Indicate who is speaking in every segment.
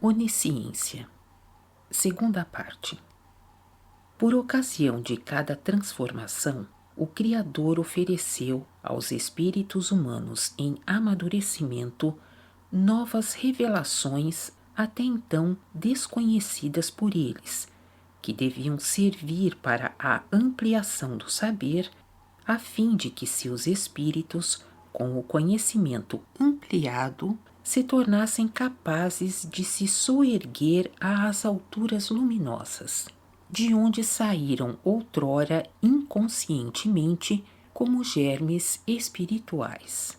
Speaker 1: Onisciência. Segunda parte. Por ocasião de cada transformação, o Criador ofereceu aos espíritos humanos em amadurecimento novas revelações até então desconhecidas por eles, que deviam servir para a ampliação do saber, a fim de que seus espíritos, com o conhecimento ampliado, se tornassem capazes de se soerguer às alturas luminosas, de onde saíram outrora inconscientemente como germes espirituais.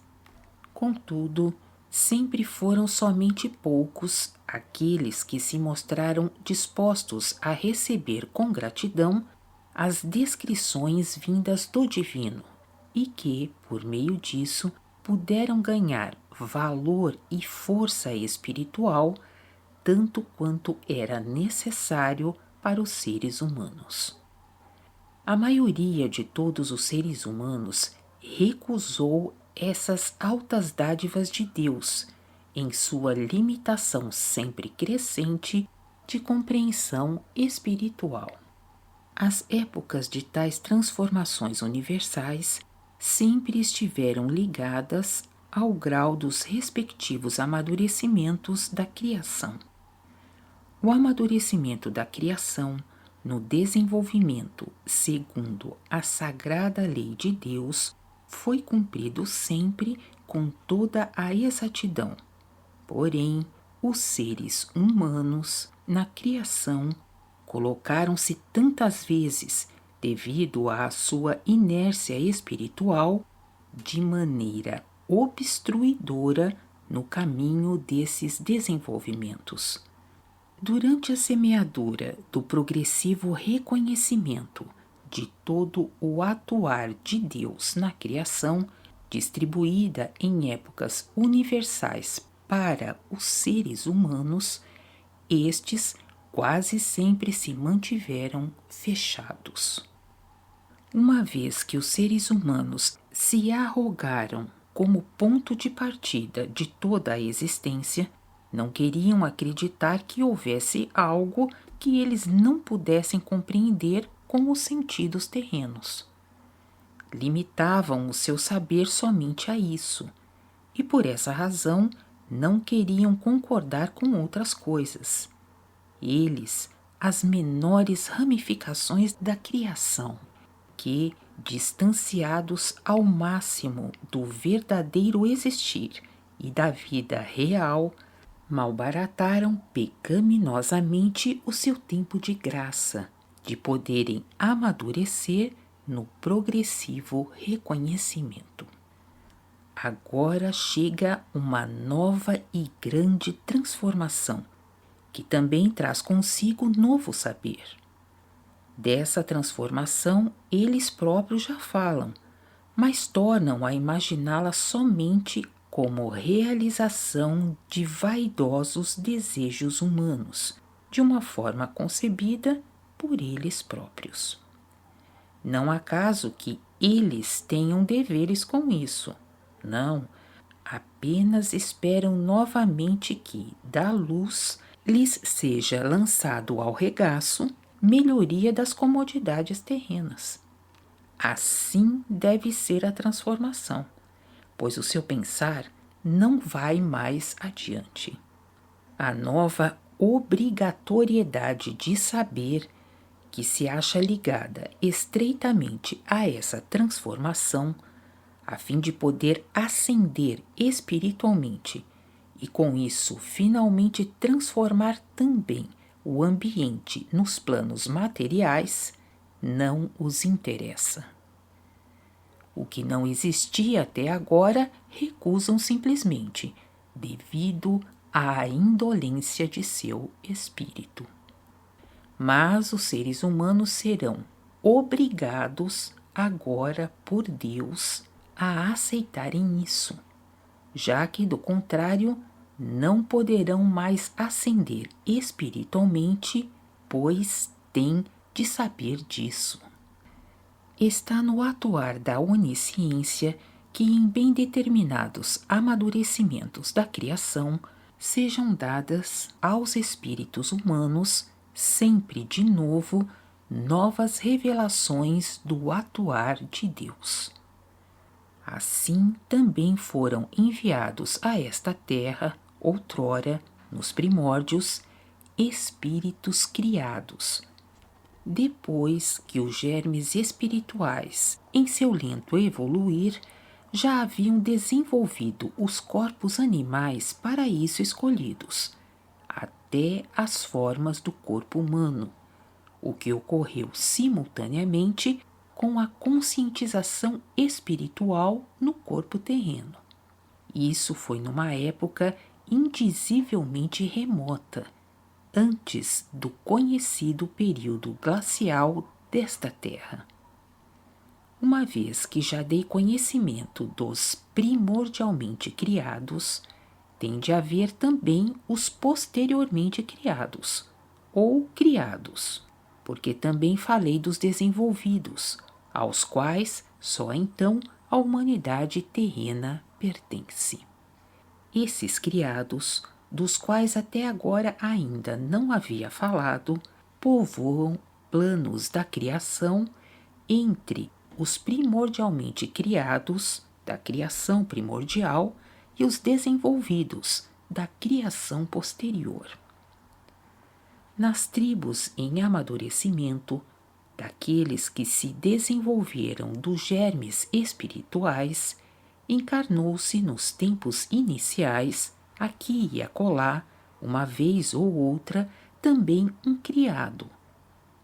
Speaker 1: Contudo, sempre foram somente poucos aqueles que se mostraram dispostos a receber com gratidão as descrições vindas do divino e que, por meio disso, puderam ganhar valor e força espiritual tanto quanto era necessário para os seres humanos. A maioria de todos os seres humanos recusou essas altas dádivas de Deus, em sua limitação sempre crescente de compreensão espiritual. As épocas de tais transformações universais sempre estiveram ligadas ao grau dos respectivos amadurecimentos da criação. O amadurecimento da criação, no desenvolvimento segundo a sagrada lei de Deus, foi cumprido sempre com toda a exatidão. Porém, os seres humanos, na criação, colocaram-se tantas vezes, devido à sua inércia espiritual, de maneira obstruidora no caminho desses desenvolvimentos. Durante a semeadura do progressivo reconhecimento de todo o atuar de Deus na criação, distribuída em épocas universais para os seres humanos, estes quase sempre se mantiveram fechados. Uma vez que os seres humanos se arrogaram como ponto de partida de toda a existência, não queriam acreditar que houvesse algo que eles não pudessem compreender com os sentidos terrenos. Limitavam o seu saber somente a isso, e por essa razão não queriam concordar com outras coisas. Eles, as menores ramificações da criação, que, distanciados ao máximo do verdadeiro existir e da vida real, malbarataram pecaminosamente o seu tempo de graça, de poderem amadurecer no progressivo reconhecimento. Agora chega uma nova e grande transformação, que também traz consigo novo saber. Dessa transformação eles próprios já falam, mas tornam a imaginá-la somente como realização de vaidosos desejos humanos, de uma forma concebida por eles próprios. Não há caso que eles tenham deveres com isso. Não, apenas esperam novamente que, da luz, lhes seja lançado ao regaço melhoria das comodidades terrenas. Assim deve ser a transformação, pois o seu pensar não vai mais adiante. A nova obrigatoriedade de saber, que se acha ligada estreitamente a essa transformação, a fim de poder ascender espiritualmente e com isso finalmente transformar também o ambiente nos planos materiais, não os interessa. O que não existia até agora recusam simplesmente, devido à indolência de seu espírito. Mas os seres humanos serão obrigados agora por Deus a aceitarem isso, já que do contrário não poderão mais ascender espiritualmente, pois têm de saber disso. Está no atuar da onisciência que em bem determinados amadurecimentos da criação sejam dadas aos espíritos humanos sempre de novo novas revelações do atuar de Deus. Assim também foram enviados a esta terra, outrora, nos primórdios, espíritos criados, depois que os germes espirituais, em seu lento evoluir, já haviam desenvolvido os corpos animais para isso escolhidos, até as formas do corpo humano, o que ocorreu simultaneamente com a conscientização espiritual no corpo terreno. Isso foi numa época indizivelmente remota, antes do conhecido período glacial desta terra. Uma vez que já dei conhecimento dos primordialmente criados, tem de haver também os posteriormente criados, ou criados, porque também falei dos desenvolvidos, aos quais só então a humanidade terrena pertence. Esses criados, dos quais até agora ainda não havia falado, povoam planos da criação entre os primordialmente criados, da criação primordial, e os desenvolvidos, da criação posterior. Nas tribos em amadurecimento, daqueles que se desenvolveram dos germes espirituais, encarnou-se nos tempos iniciais, aqui e acolá, uma vez ou outra, também um criado,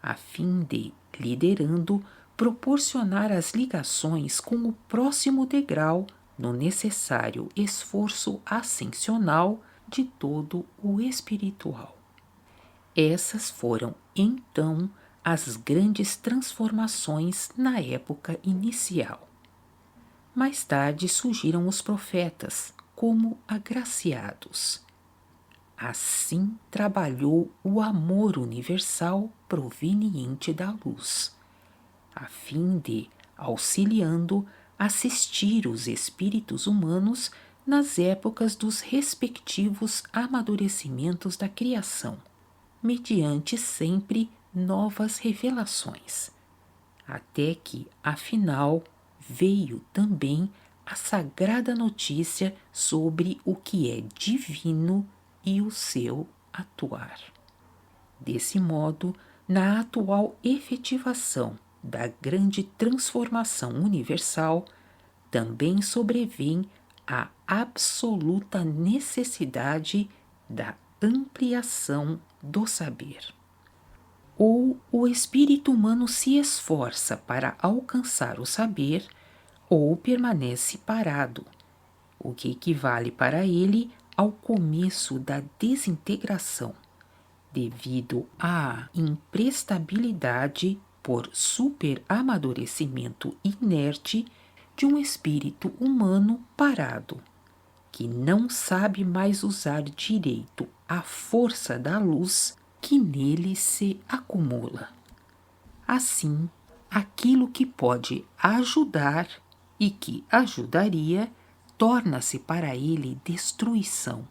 Speaker 1: a fim de, liderando, proporcionar as ligações com o próximo degrau no necessário esforço ascensional de todo o espiritual. Essas foram, então, as grandes transformações na época inicial. Mais tarde surgiram os profetas, como agraciados. Assim trabalhou o amor universal proveniente da luz, a fim de, auxiliando, assistir os espíritos humanos nas épocas dos respectivos amadurecimentos da criação, mediante sempre novas revelações, até que, afinal, veio também a sagrada notícia sobre o que é divino e o seu atuar. Desse modo, na atual efetivação da grande transformação universal, também sobrevém a absoluta necessidade da ampliação do saber. Ou o espírito humano se esforça para alcançar o saber, ou permanece parado, o que equivale para ele ao começo da desintegração, devido à imprestabilidade por superamadurecimento inerte de um espírito humano parado, que não sabe mais usar direito a força da luz que nele se acumula. Assim, aquilo que pode ajudar e que ajudaria torna-se para ele destruição,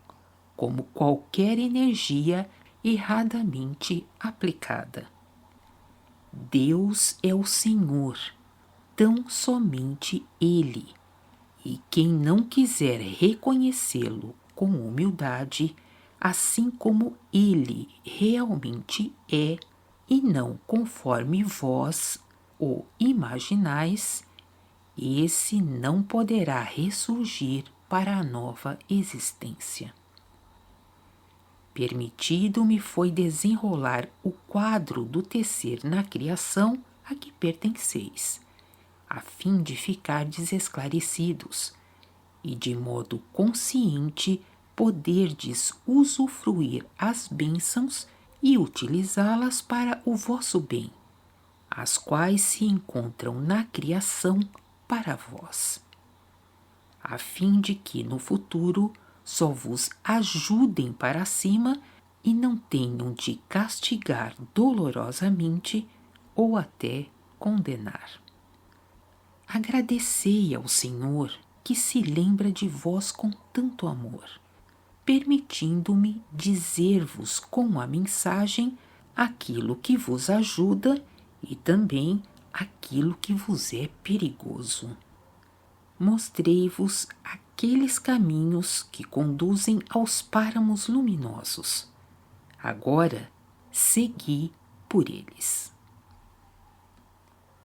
Speaker 1: como qualquer energia erradamente aplicada. Deus é o Senhor, tão somente Ele, e quem não quiser reconhecê-lo com humildade, assim como Ele realmente é, e não conforme vós o imaginais, esse não poderá ressurgir para a nova existência. Permitido me foi desenrolar o quadro do tecer na criação a que pertenceis, a fim de ficardes esclarecidos, e de modo consciente poderdes usufruir as bênçãos e utilizá-las para o vosso bem, as quais se encontram na criação para vós, a fim de que no futuro só vos ajudem para cima e não tenham de castigar dolorosamente ou até condenar. Agradecei ao Senhor que se lembra de vós com tanto amor. permitindo-me dizer-vos com a mensagem aquilo que vos ajuda e também aquilo que vos é perigoso. Mostrei-vos aqueles caminhos que conduzem aos páramos luminosos. Agora, segui por eles.